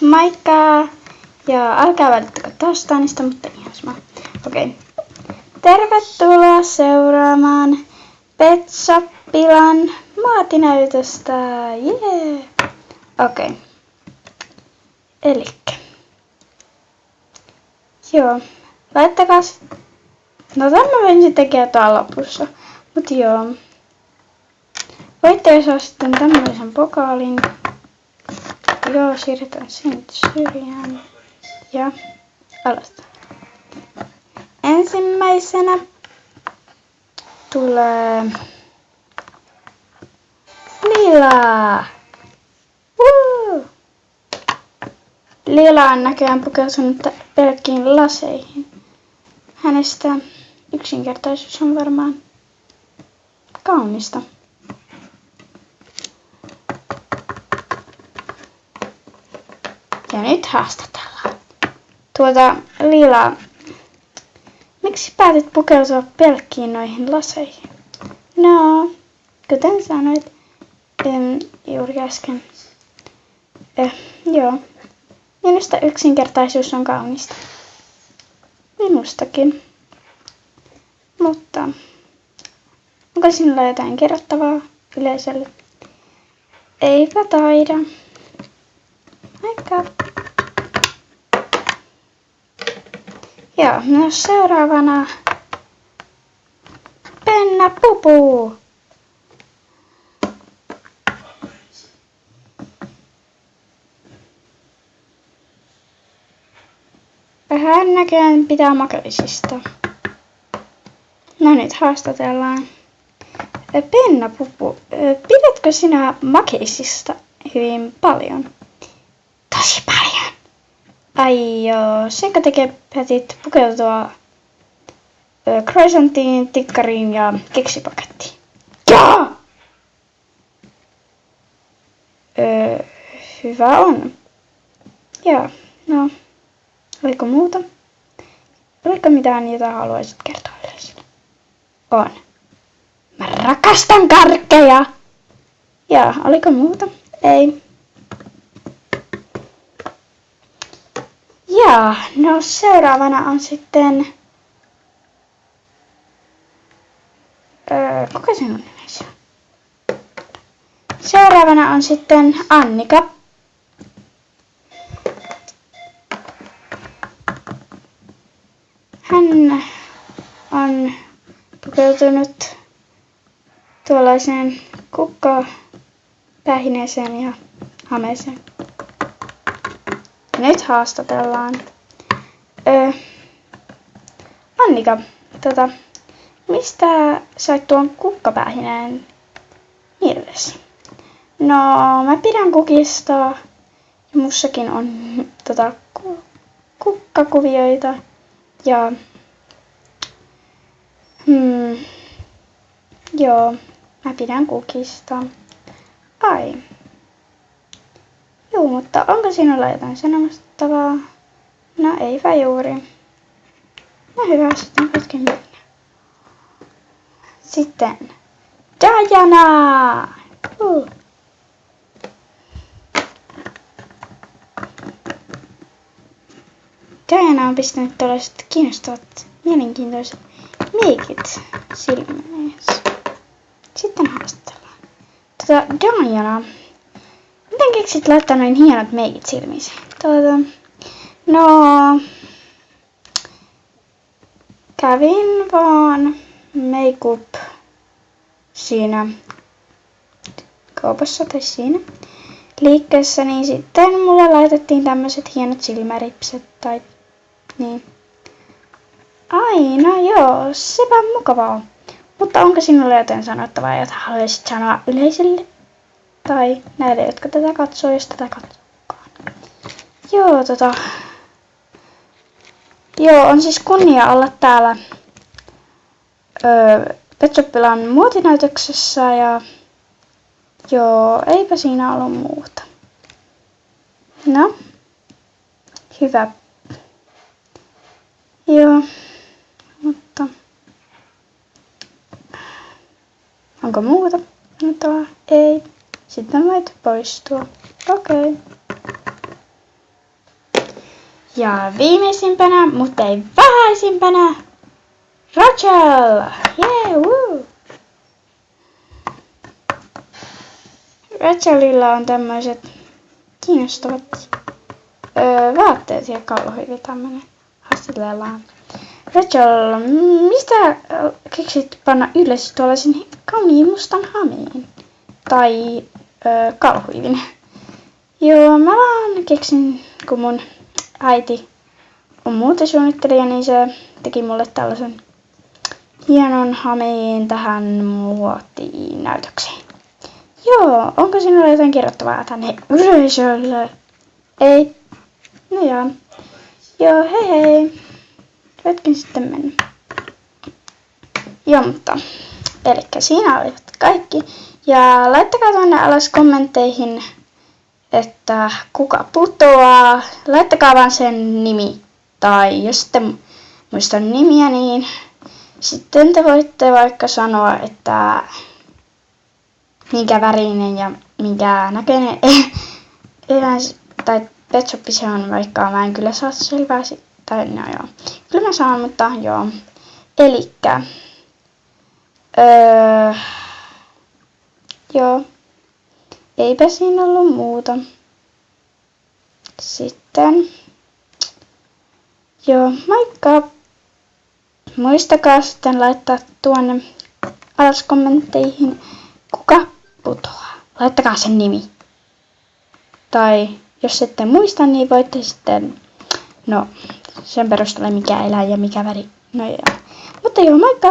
Moikka! Ja älkää välittäkö tosta niistä, mutta ihan sama. Okei. Tervetuloa seuraamaan Pet Shoppilan muotinäytöstä. Jee! Okei. Elikkä. Joo. Laittakas. No tämän mä voin sitten kertoa lopussa. Mut joo. Voitte saada sitten tämmöisen pokaalin. Joo, siirretään sen syrjään. Ja aloitetaan. Ensimmäisenä tulee Lila. Lila on näköjään pukeutunut pelkkiin laseihin. Hänestä yksinkertaisuus on varmaan kaunista. Ja nyt haastatellaan. Lila, miksi päätit pukeutua pelkkiin noihin laseihin? No, kuten sanoit juuri äsken. Joo, minusta yksinkertaisuus on kaunista. Minustakin. Mutta, onko sinulla jotain kerrottavaa yleisölle? Eipä taida. Moikka! Joo, myös seuraavana Penna Pupu. Hän näköjään pitää makeisista. No nyt haastatellaan. Penna Pupu, pidätkö sinä makeisista hyvin paljon? Tosi paljon. Ai joo, senkö tekee päätit pukeutua croissanttiin, tikkariin ja keksipakettiin? Joo! Hyvä on. Joo, no, oliko muuta? Oliko mitään, jota haluaisit kertoa yleisölle? On. Mä rakastan karkkeja! Joo, oliko muuta? Ei. Jaa, no seuraavana on sitten kuka sinun nimesi on? Seuraavana on sitten Annika. Hän on pukeutunut tuollaiseen kukkapäähineeseen ja hameeseen. Nyt haastatellaan. Annika, mistä sait tuon kukkapäähineen mielesi? No, mä pidän kukista ja mussakin on kukkakuvioita ja joo, mä pidän kukista. Ai. Joo, mutta onko sinulla jotain sanomattavaa? No eipä juuri. No hyvä, sitten hetken mennä. Sitten Diana! Diana on pistänyt tällaiset kiinnostavat, mielenkiintoiset meikit silmiinsä. Sitten haastellaan. Diana. Miten keksit laittaa noin hienot meikit silmiisi? No, kävin vaan makeup siinä kaupassa tai siinä liikkeessä, niin sitten mulle laitettiin tämmöiset hienot silmäripset tai niin. Ai, no joo, sepä mukavaa. Mutta onko sinulla jotain sanottavaa, jota haluaisit sanoa yleisölle? Tai näille, jotka tätä katsoo, jos tätä katsokaan. Joo, on siis kunnia olla täällä Pet Shoppilan muotinäytöksessä ja joo, eipä siinä ollut muuta. No, hyvä. Joo, mutta onko muuta? Ei. Sitten voit poistua. Okei. Ja viimeisimpänä, mutta ei vähäisimpänä, Rachel! Yeah, woo! Rachelilla on tämmöiset kiinnostavat vaatteet ja kaulohyvi tämmönen. Haastellaan. Rachel, mistä keksit panna ylös tuollaisen kauniin mustan hameen? Tai kaulohuivin? Joo, mä vaan keksin, kun mun äiti on muotisuunnittelija, niin se teki mulle tällaisen hienon hameen tähän muotinäytökseen. Joo, onko sinulla jotain kerrottavaa tänne yleisölle? Ei. No joo. Joo, hei hei. Voitkin sitten mennä. Joo, mutta elikkä siinä olivat kaikki. Ja laittakaa tuonne alas kommentteihin, että kuka putoaa. Laittakaa vaan sen nimi. Tai jos ette muista nimiä, niin sitten te voitte vaikka sanoa, että minkä värinen ja minkä näköinen eläin tai Pet Shop se on, vaikka mä en kyllä saa selvää tai no joo. Kyllä mä saan, mutta joo. Elikkä joo. Eipä siinä ollut muuta. Sitten joo, moikka! Muistakaa sitten laittaa tuonne alas kommentteihin, kuka putoaa. Laittakaa sen nimi. Tai jos ette muista, niin voitte sitten, no sen perusteella mikä eläin ja mikä väri. No joo. Mutta joo, moikka!